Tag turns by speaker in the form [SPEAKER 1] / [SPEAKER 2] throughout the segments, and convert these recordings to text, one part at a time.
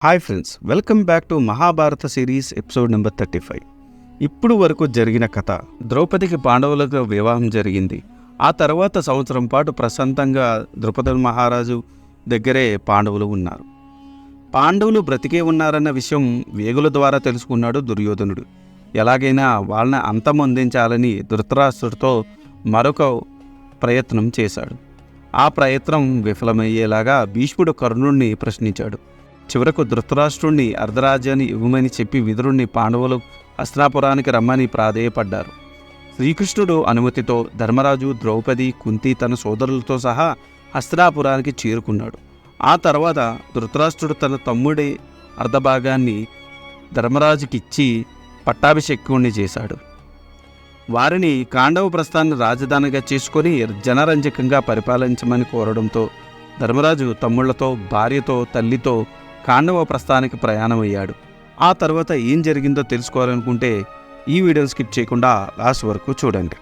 [SPEAKER 1] Hi friends, welcome back to Mahabharata series episode number 35. ఇప్పుడు వరకు జరిగిన కథ. ద్రౌపదికి పాండవులకు వివాహం జరిగింది. ఆ తర్వాత సంవత్సరం పాటు ప్రశాంతంగా ద్రౌపది మహారాజు దగ్గరే పాండవులు ఉన్నారు. పాండవులు బ్రతికే ఉన్నారన్న విషయం వేగుల ద్వారా తెలుసుకున్నాడు దుర్యోధనుడు. ఎలాగైనా వాళ్ళని అంతమొందించాలని ధృతరాష్ట్రుడితో మరొక ప్రయత్నం చేశాడు. ఆ ప్రయత్నం విఫలమయ్యేలాగా భీష్ముడు కర్ణుడిని ప్రశ్నించాడు. చివరకు ధృతరాష్ట్రుణ్ణి అర్ధరాజ్యాన్ని ఇవ్వమని చెప్పి విదురుణ్ణి పాండవులు హస్తినాపురానికి రమ్మని ప్రాధేయపడ్డారు. శ్రీకృష్ణుడు అనుమతితో ధర్మరాజు, ద్రౌపది, కుంతి తన సోదరులతో సహా హస్తినాపురానికి చేరుకున్నాడు. ఆ తర్వాత ధృతరాష్ట్రుడు తన తమ్ముడి అర్ధభాగాన్ని ధర్మరాజుకిచ్చి పట్టాభిషేకుణ్ణి చేశాడు. వారిని కాండవ ప్రస్థాన్ని రాజధానిగా చేసుకొని జనరంజకంగా పరిపాలించమని కోరడంతో ధర్మరాజు తమ్ముళ్లతో, భార్యతో, తల్లితో కాండవ ప్రస్థానికి ప్రయాణమయ్యాడు. ఆ తర్వాత ఏం జరిగిందో తెలుసుకోవాలనుకుంటే ఈ వీడియోని స్కిప్ చేయకుండా లాస్ట్ వరకు చూడండి.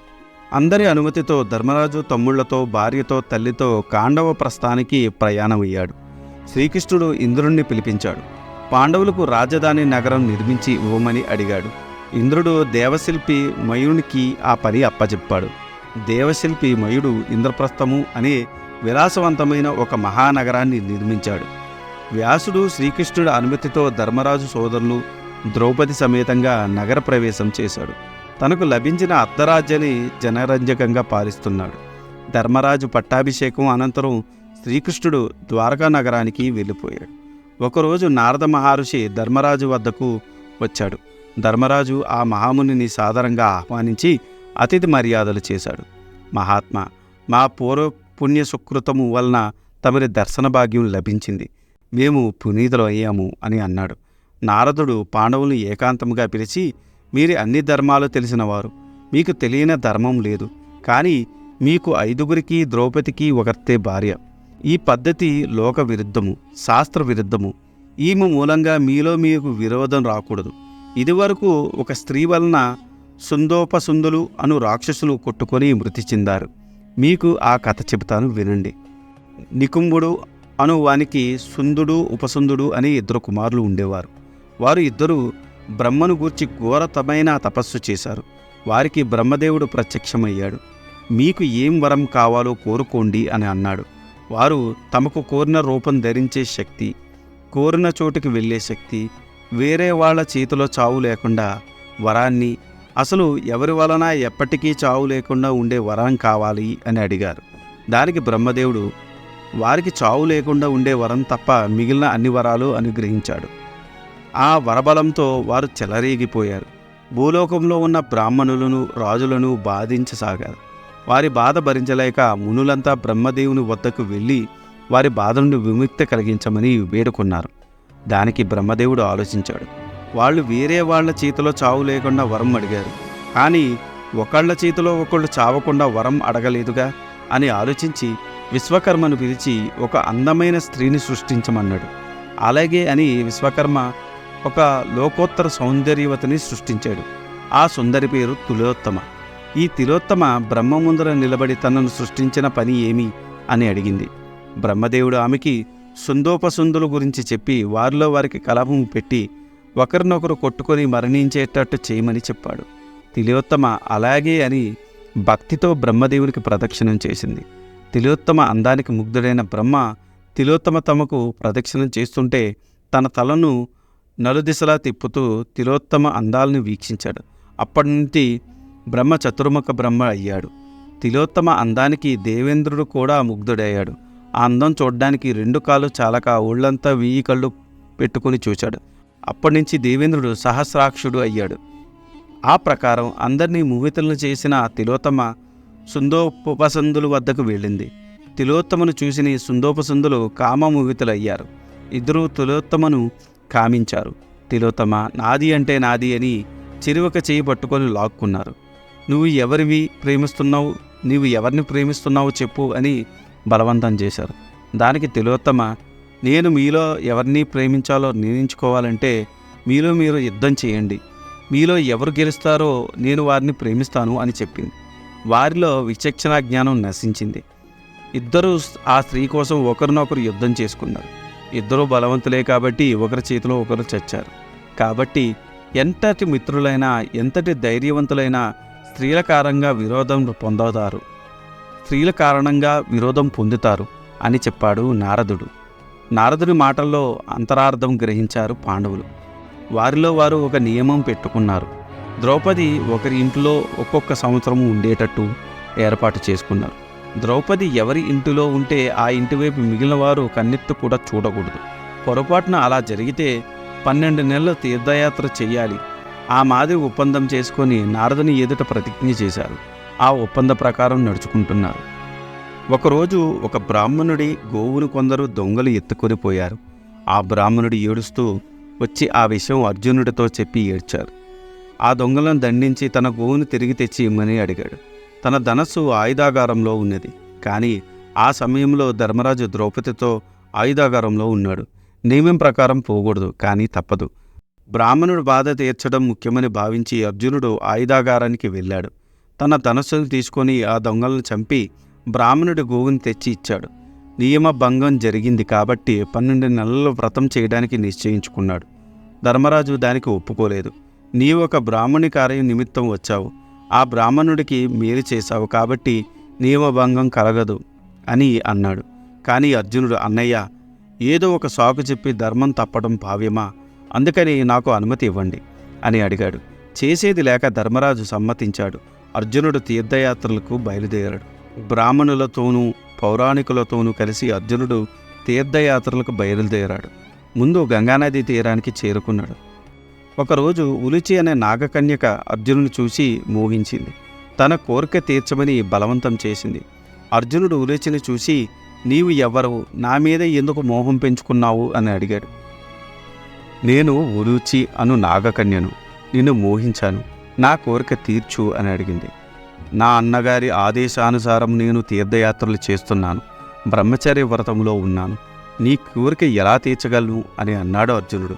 [SPEAKER 1] అందరి అనుమతితో ధర్మరాజు తమ్ముళ్లతో, భార్యతో, తల్లితో కాండవ ప్రస్థానికి ప్రయాణమయ్యాడు. శ్రీకృష్ణుడు ఇంద్రుణ్ణి పిలిపించాడు. పాండవులకు రాజధాని నగరం నిర్మించి ఇవ్వమని అడిగాడు. ఇంద్రుడు దేవశిల్పి మయునికి ఆ పని అప్పచెప్పాడు. దేవశిల్పి మయుడు ఇంద్రప్రస్థము అనే విలాసవంతమైన ఒక మహానగరాన్ని నిర్మించాడు. వ్యాసుడు శ్రీకృష్ణుడి అనుమతితో ధర్మరాజు సోదరులు ద్రౌపది సమేతంగా నగర ప్రవేశం చేశాడు. తనకు లభించిన అర్ధరాజ్యాన్ని జనరంజకంగా పాలిస్తున్నాడు. ధర్మరాజు పట్టాభిషేకం అనంతరం శ్రీకృష్ణుడు ద్వారకా నగరానికి వెళ్ళిపోయాడు. ఒకరోజు నారద మహర్షి ధర్మరాజు వద్దకు వచ్చాడు. ధర్మరాజు ఆ మహామునిని సాదరంగా ఆహ్వానించి అతిథి మర్యాదలు చేశాడు. మహాత్మా, మా పూర్వ పుణ్య సుకృతము వలన తమరి దర్శన భాగ్యం లభించింది. మేము పునీతులు అయ్యాము అని అన్నాడు. నారదుడు పాండవులను ఏకాంతంగా పిలిచి, మీరు అన్ని ధర్మాలు తెలిసినవారు, మీకు తెలియని ధర్మం లేదు. కానీ మీకు 5గురికి ద్రౌపదికి ఒకర్తే భార్య. ఈ పద్ధతి లోక విరుద్ధము, శాస్త్ర విరుద్ధము. ఈమె మూలంగా మీలో మీకు విరోధం రాకూడదు. ఇదివరకు ఒక స్త్రీ వలన సుందోపసుందులు అను రాక్షసులు కొట్టుకొని మృతి చెందారు. మీకు ఆ కథ చెబుతాను, వినండి. నికుంభుడు అను వానికి సుందుడు, ఉపసుందుడు అని 2 కుమారులు ఉండేవారు. వారు ఇద్దరు బ్రహ్మను గూర్చి ఘోరతమైన తపస్సు చేశారు. వారికి బ్రహ్మదేవుడు ప్రత్యక్షమయ్యాడు. మీకు ఏం వరం కావాలో కోరుకోండి అని అన్నాడు. వారు తమకు కోరిన రూపం ధరించే శక్తి, కోరిన చోటుకి వెళ్ళే శక్తి, వేరే వాళ్ళ చేతిలో చావు లేకుండా వరాన్ని, అసలు ఎవరి వలన ఎప్పటికీ చావు లేకుండా ఉండే వరం కావాలి అని అడిగారు. దానికి బ్రహ్మదేవుడు వారికి చావు లేకుండా ఉండే వరం తప్ప మిగిలిన అన్ని వరాలు అనుగ్రహించాడు. ఆ వరబలంతో వారు చెలరేగిపోయారు. భూలోకంలో ఉన్న బ్రాహ్మణులను, రాజులను బాధించసాగారు. వారి బాధ భరించలేక మునులంతా బ్రహ్మదేవుని వద్దకు వెళ్ళి వారి బాధ నుండి విముక్తి కలిగించమని వేడుకున్నారు. దానికి బ్రహ్మదేవుడు ఆలోచించాడు. వాళ్ళు వేరే వాళ్ళ చేతిలో చావు లేకుండా వరం అడిగారు, కానీ ఒకళ్ళ చేతిలో ఒకళ్ళు చావకుండా వరం అడగలేదుగా అని ఆలోచించి విశ్వకర్మను పిలిచి ఒక అందమైన స్త్రీని సృష్టించమన్నాడు. అలాగే అని విశ్వకర్మ ఒక లోకోత్తర సౌందర్యవతిని సృష్టించాడు. ఆ సుందరి పేరు తిలోత్తమ. ఈ తిలోత్తమ బ్రహ్మ ముందర నిలబడి తనను సృష్టించిన పని ఏమి అని అడిగింది. బ్రహ్మదేవుడు ఆమెకి సుందోపసుందుల గురించి చెప్పి వారిలో వారికి కలహం పెట్టి ఒకరినొకరు కొట్టుకొని మరణించేటట్టు చేయమని చెప్పాడు. తిలోత్తమ అలాగే అని భక్తితో బ్రహ్మదేవునికి ప్రదక్షిణం చేసింది. తిలోత్తమ అందానికి ముగ్ధుడైన బ్రహ్మ తిలోత్తమ తమకు ప్రదక్షిణం చేస్తుంటే తన తలను నలుదిశలా తిప్పుతూ తిలోత్తమ అందాలను వీక్షించాడు. అప్పటి నుండి బ్రహ్మ చతుర్ముఖ బ్రహ్మ అయ్యాడు. తిలోత్తమ అందానికి దేవేంద్రుడు కూడా ముగ్ధుడయ్యాడు. ఆ అందం చూడ్డానికి 2 కాళ్ళు చాలక ఒళ్ళంతా 1000 కళ్ళు పెట్టుకుని చూశాడు. అప్పటి నుంచి దేవేంద్రుడు సహస్రాక్షుడు అయ్యాడు. ఆ ప్రకారం అందరినీ మోహితులను చేసిన తిలోత్తమ సుందోపసుందుల వద్దకు వెళ్ళింది. తిలోత్తమను చూసిన సుందోపసుందులు కామమోహితులు అయ్యారు. ఇద్దరూ తిలోత్తమను కామించారు. తిలోత్తమ నాది అంటే నాది అని చెరువక చేయి పట్టుకొని లాక్కున్నారు. నువ్వు ఎవరిని ప్రేమిస్తున్నావు చెప్పు అని బలవంతం చేశారు. దానికి తిలోత్తమ, నేను మీలో ఎవరిని ప్రేమించాలో నిర్ణయించుకోవాలంటే మీలో మీరు యుద్ధం చేయండి. మీలో ఎవరు గెలుస్తారో నేను వారిని ప్రేమిస్తాను అని చెప్పింది. వారిలో విచక్షణ జ్ఞానం నశించింది. ఇద్దరూ ఆ స్త్రీ కోసం ఒకరినొకరు యుద్ధం చేసుకున్నారు. ఇద్దరూ బలవంతులే కాబట్టి ఒకరి చేతిలో ఒకరు చచ్చారు. కాబట్టి ఎంతటి మిత్రులైనా ఎంతటి ధైర్యవంతులైనా స్త్రీల కారణంగా విరోధం పొందుతారు అని చెప్పాడు నారదుడు. నారదుడి మాటల్లో అంతరార్థం గ్రహించారు పాండవులు. వారిలో వారు ఒక నియమం పెట్టుకున్నారు. ద్రౌపది ఒకరి ఇంట్లో ఒక్కొక్క సంవత్సరం ఉండేటట్టు ఏర్పాటు చేసుకున్నారు. ద్రౌపది ఎవరి ఇంటిలో ఉంటే ఆ ఇంటి వైపు మిగిలిన వారు కన్నెత్తు కూడా చూడకూడదు. పొరపాటున అలా జరిగితే 12 నెలలు తీర్థయాత్ర చెయ్యాలి. ఆ మాదిరి ఒప్పందం చేసుకొని నారదుని ఎదుట ప్రతిజ్ఞ చేశారు. ఆ ఒప్పంద ప్రకారం నడుచుకుంటున్నారు. ఒకరోజు ఒక బ్రాహ్మణుడి గోవును కొందరు దొంగలు ఎత్తుకొని పోయారు. ఆ బ్రాహ్మణుడు ఏడుస్తూ వచ్చి ఆ విషయం అర్జునుడితో చెప్పి ఏడ్చారు. ఆ దొంగలను దండించి తన గోవును తిరిగి తెచ్చి ఇమ్మని అడిగాడు. తన ధనస్సు ఆయుధాగారంలో ఉన్నది. కానీ ఆ సమయంలో ధర్మరాజు ద్రౌపదితో ఆయుధాగారంలో ఉన్నాడు. నియమం ప్రకారం పోకూడదు, కానీ తప్పదు. బ్రాహ్మణుడు బాధ తీర్చడం ముఖ్యమని భావించి అర్జునుడు ఆయుధాగారానికి వెళ్ళాడు. తన ధనస్సును తీసుకొని ఆ దొంగలను చంపి బ్రాహ్మణుడి గోవుని తెచ్చి ఇచ్చాడు. నియమ భంగం జరిగింది కాబట్టి 12 నెలలు వ్రతం చేయడానికి నిశ్చయించుకున్నాడు. ధర్మరాజు దానికి ఒప్పుకోలేదు. నీవు ఒక బ్రాహ్మణి కార్యం నిమిత్తం వచ్చావు, ఆ బ్రాహ్మణుడికి మేలు చేశావు కాబట్టి నియమభంగం కలగదు అని అన్నాడు. కానీ అర్జునుడు, అన్నయ్య, ఏదో ఒక సాకు చెప్పి ధర్మం తప్పడం భావ్యమా? అందుకని నాకు అనుమతి ఇవ్వండి అని అడిగాడు. చేసేది లేక ధర్మరాజు సమ్మతించాడు. అర్జునుడు తీర్థయాత్రలకు బయలుదేరాడు. బ్రాహ్మణులతోనూ పౌరాణికులతోనూ కలిసి అర్జునుడు తీర్థయాత్రలకు బయలుదేరాడు. ముందు గంగానది తీరానికి చేరుకున్నాడు. ఒకరోజు ఉలుచి అనే నాగకన్యక అర్జునుని చూసి మోహించింది. తన కోరిక తీర్చమని బలవంతం చేసింది. అర్జునుడు ఉలుచిని చూసి, నీవు ఎవరు, నా మీద ఎందుకు మోహం పెంచుకున్నావు అని అడిగాడు. నేను ఉలుచి అను నాగకన్యను, నిన్ను మోహించాను, నా కోరిక తీర్చు అని అడిగింది. నా అన్నగారి ఆదేశానుసారం నేను తీర్థయాత్రలు చేస్తున్నాను, బ్రహ్మచర్య వ్రతంలో ఉన్నాను, నీ కోరిక ఎలా తీర్చగలను అని అన్నాడు అర్జునుడు.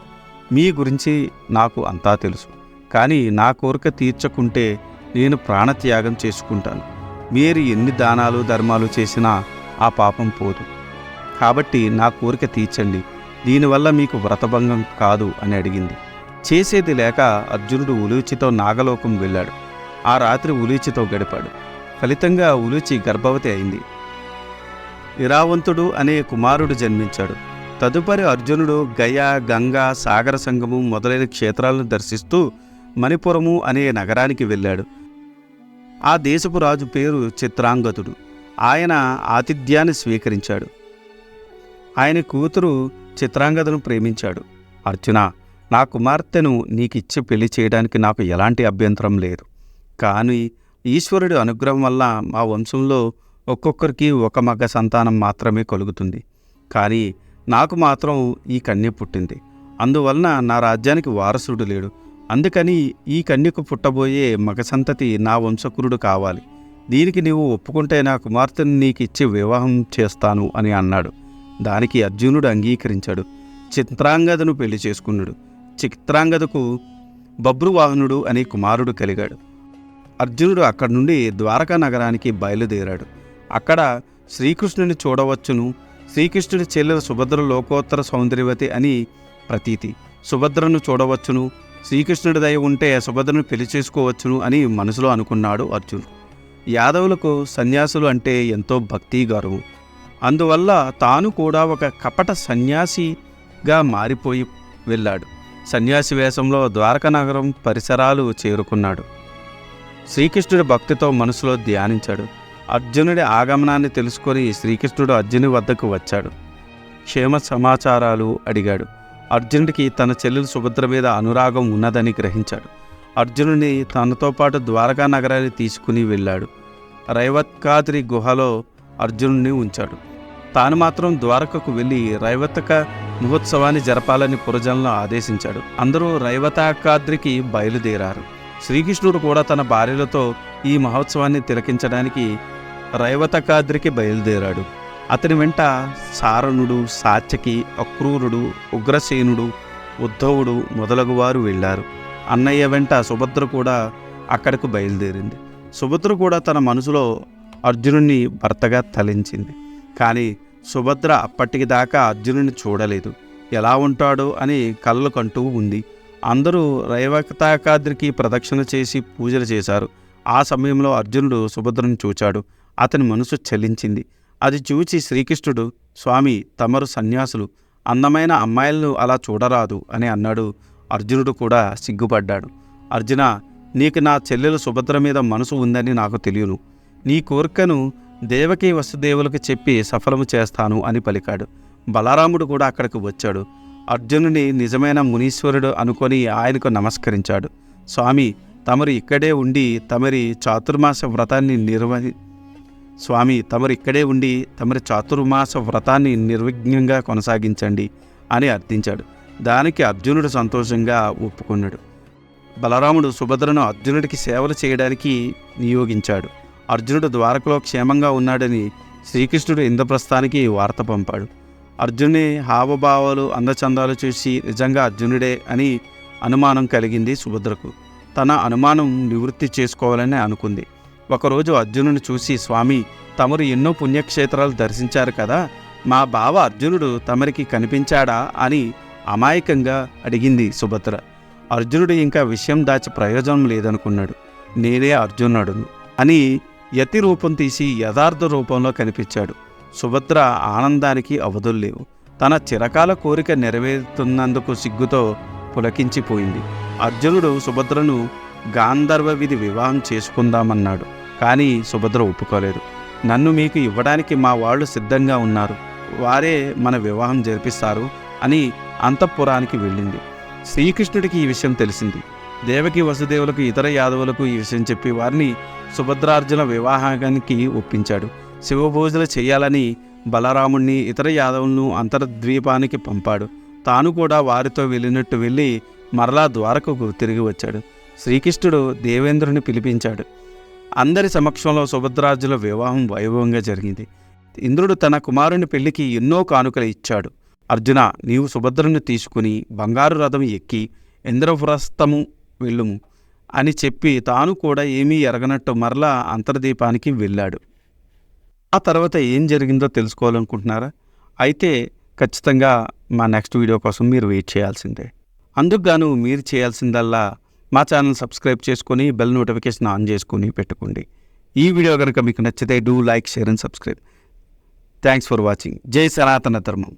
[SPEAKER 1] మీ గురించి నాకు అంతా తెలుసు, కానీ నా కోరిక తీర్చకుంటే నేను ప్రాణత్యాగం చేసుకుంటాను. మీరు ఎన్ని దానాలు ధర్మాలు చేసినా ఆ పాపం పోదు. కాబట్టి నా కోరిక తీర్చండి, దీనివల్ల మీకు వ్రతభంగం కాదు అని అడిగింది. చేసేది లేక అర్జునుడు ఉలూచితో నాగలోకం వెళ్ళాడు. ఆ రాత్రి ఉలూచితో గడిపాడు. ఫలితంగా ఉలూచి గర్భవతి అయింది. ఇరావంతుడు అనే కుమారుడు జన్మించాడు. తదుపరి అర్జునుడు గయా, గంగా, సాగర సంగమం మొదలైన క్షేత్రాలను దర్శిస్తూ మణిపురము అనే నగరానికి వెళ్ళాడు. ఆ దేశపు రాజు పేరు చిత్రాంగదుడు. ఆయన ఆతిథ్యాన్ని స్వీకరించాడు. ఆయన కూతురు చిత్రాంగదను ప్రేమించాడు. అర్జున, నా కుమార్తెను నీకిచ్చి పెళ్లి చేయడానికి నాకు ఎలాంటి అభ్యంతరం లేదు. కానీ ఈశ్వరుడి అనుగ్రహం వల్ల మా వంశంలో ఒక్కొక్కరికి ఒక మగ సంతానం మాత్రమే కలుగుతుంది. కానీ నాకు మాత్రం ఈ కన్య పుట్టింది. అందువలన నా రాజ్యానికి వారసుడు లేడు. అందుకని ఈ కన్యకు పుట్టబోయే మగ సంతతి నా వంశకురుడు కావాలి. దీనికి నీవు ఒప్పుకుంటే నా కుమార్తెను నీకిచ్చి వివాహం చేస్తాను అని అన్నాడు. దానికి అర్జునుడు అంగీకరించాడు. చిత్రాంగదను పెళ్లి చేసుకున్నాడు. చిత్రాంగదకు బభ్రువాహనుడు అనే కుమారుడు కలిగాడు. అర్జునుడు అక్కడి నుండి ద్వారకా నగరానికి బయలుదేరాడు. అక్కడ శ్రీకృష్ణుని చూడవచ్చును. శ్రీకృష్ణుడి చెల్లెల సుభద్ర లోకోత్తర సౌందర్యవతి అని ప్రతీతి. సుభద్రను చూడవచ్చును, శ్రీకృష్ణుడి దయ ఉంటే సుభద్రను పెళ్లి చేసుకోవచ్చును అని మనసులో అనుకున్నాడు అర్జునుడు. యాదవులకు సన్యాసులు అంటే ఎంతో భక్తి గౌరవం. అందువల్ల తాను కూడా ఒక కపట సన్యాసిగా మారిపోయి వెళ్ళాడు. సన్యాసి వేషంలో ద్వారకా నగరం పరిసరాలు చేరుకున్నాడు. శ్రీకృష్ణుడి భక్తితో మనసులో ధ్యానించాడు. అర్జునుడి ఆగమనాన్ని తెలుసుకొని శ్రీకృష్ణుడు అర్జుని వద్దకు వచ్చాడు. క్షేమ సమాచారాలు అడిగాడు. అర్జునుడికి తన చెల్లెలు సుభద్ర మీద అనురాగం ఉన్నదని గ్రహించాడు. అర్జునుడిని తనతో పాటు ద్వారకా నగరాన్ని తీసుకుని వెళ్ళాడు. రైవత్కాద్రి గుహలో అర్జునుడిని ఉంచాడు. తాను మాత్రం ద్వారకకు వెళ్ళి రైవతక మహోత్సవాన్ని జరపాలని పురజనులను ఆదేశించాడు. అందరూ రైవతాకాద్రికి బయలుదేరారు. శ్రీకృష్ణుడు కూడా తన భార్యలతో ఈ మహోత్సవాన్ని తిలకించడానికి రైవతకాద్రికి బయలుదేరాడు. అతని వెంట సారణుడు, సాత్యకి, అక్రూరుడు, ఉగ్రసేనుడు, ఉద్ధవుడు మొదలగువారు వెళ్ళారు. అన్నయ్య వెంట సుభద్ర కూడా అక్కడకు బయలుదేరింది. సుభద్ర కూడా తన మనసులో అర్జునుడిని భర్తగా తలించింది. కానీ సుభద్ర అప్పటికి దాకా అర్జునుడిని చూడలేదు. ఎలా ఉంటాడో అని కలలు కంటూ ఉంది. అందరూ రైవతాకాద్రికి ప్రదక్షిణ చేసి పూజలు చేశారు. ఆ సమయంలో అర్జునుడు సుభద్రను చూచాడు. అతని మనసు చలించింది. అది చూచి శ్రీకృష్ణుడు, స్వామి, తమరు సన్యాసులు, అందమైన అమ్మాయిలను అలా చూడరాదు అని అన్నాడు. అర్జునుడు కూడా సిగ్గుపడ్డాడు. అర్జున, నీకు నా చెల్లెలు సుభద్ర మీద మనసు ఉందని నాకు తెలియను. నీ కోరికను దేవకీ వసుదేవులకు చెప్పి సఫలము చేస్తాను అని పలికాడు. బలరాముడు కూడా అక్కడికి వచ్చాడు. అర్జునుని నిజమైన మునీశ్వరుడు అనుకొని ఆయనకు నమస్కరించాడు. స్వామి, తమరు ఇక్కడే ఉండి తమరి చాతుర్మాస వ్రతాన్ని నిర్విఘ్నంగా కొనసాగించండి అని అర్థించాడు. దానికి అర్జునుడు సంతోషంగా ఒప్పుకున్నాడు. బలరాముడు సుభద్రను అర్జునుడికి సేవలు చేయడానికి నియోగించాడు. అర్జునుడు ద్వారకలో క్షేమంగా ఉన్నాడని శ్రీకృష్ణుడు ఇంద్రప్రస్థానికి వార్త పంపాడు. అర్జునుని హావభావాలు అందచందాలు చూసి నిజంగా అర్జునుడే అని అనుమానం కలిగింది సుభద్రకు. తన అనుమానం నివృత్తి చేసుకోవాలని అనుకుంది. ఒకరోజు అర్జునుని చూసి, స్వామి, తమరు ఎన్నో పుణ్యక్షేత్రాలు దర్శించారు కదా, మా బావ అర్జునుడు తమరికి కనిపించాడా అని అమాయకంగా అడిగింది సుభద్ర. అర్జునుడు ఇంకా విషయం దాచి ప్రయోజనం లేదనుకున్నాడు. నేనే అర్జునుడును అని యతి రూపం తీసి యథార్థ రూపంలో కనిపించాడు. సుభద్ర ఆనందానికి అవధుల్లేవు. తన చిరకాల కోరిక నెరవేరుతున్నందుకు సిగ్గుతో పులకించిపోయింది. అర్జునుడు సుభద్రను గాంధర్వ విధి వివాహం చేసుకుందామన్నాడు. కానీ సుభద్ర ఒప్పుకోలేదు. నన్ను మీకు ఇవ్వడానికి మా వాళ్ళు సిద్ధంగా ఉన్నారు, వారే మన వివాహం జరిపిస్తారు అని అంతఃపురానికి వెళ్ళింది. శ్రీకృష్ణుడికి ఈ విషయం తెలిసింది. దేవకి వసుదేవులకు, ఇతర యాదవులకు ఈ విషయం చెప్పి వారిని సుభద్రార్జున వివాహానికి ఒప్పించాడు. శివభోజులు చేయాలని బలరాముణ్ణి, ఇతర యాదవులను అంతర్ద్వీపానికి పంపాడు. తాను కూడా వారితో వెళ్ళినట్టు వెళ్ళి మరలా ద్వారకకు తిరిగి వచ్చాడు. శ్రీకృష్ణుడు దేవేంద్రుని పిలిపించాడు. అందరి సమక్షంలో సుభద్రార్జున వివాహం వైభవంగా జరిగింది. ఇంద్రుడు తన కుమారుని పెళ్లికి ఎన్నో కానుకలు ఇచ్చాడు. అర్జున, నీవు సుభద్రను తీసుకుని బంగారు రథం ఎక్కి ఇంద్రప్రస్థము వెళ్ళుము అని చెప్పి తాను కూడా ఏమీ ఎరగనట్టు మరలా అంతర్దీపానికి వెళ్ళాడు. ఆ తర్వాత ఏం జరిగిందో తెలుసుకోవాలనుకుంటున్నారా? అయితే ఖచ్చితంగా మా నెక్స్ట్ వీడియో కోసం మీరు వెయిట్ చేయాల్సిందే. అందుకు గాను మీరు చేయాల్సిందల్లా మా ఛానల్ సబ్స్క్రైబ్ చేసుకొని బెల్ నోటిఫికేషన్ ఆన్ చేసుకొని పెట్టుకోండి. ఈ వీడియో కనుక మీకు నచ్చితే do like, share and subscribe. Thanks for watching. జై సనాతన ధర్మం.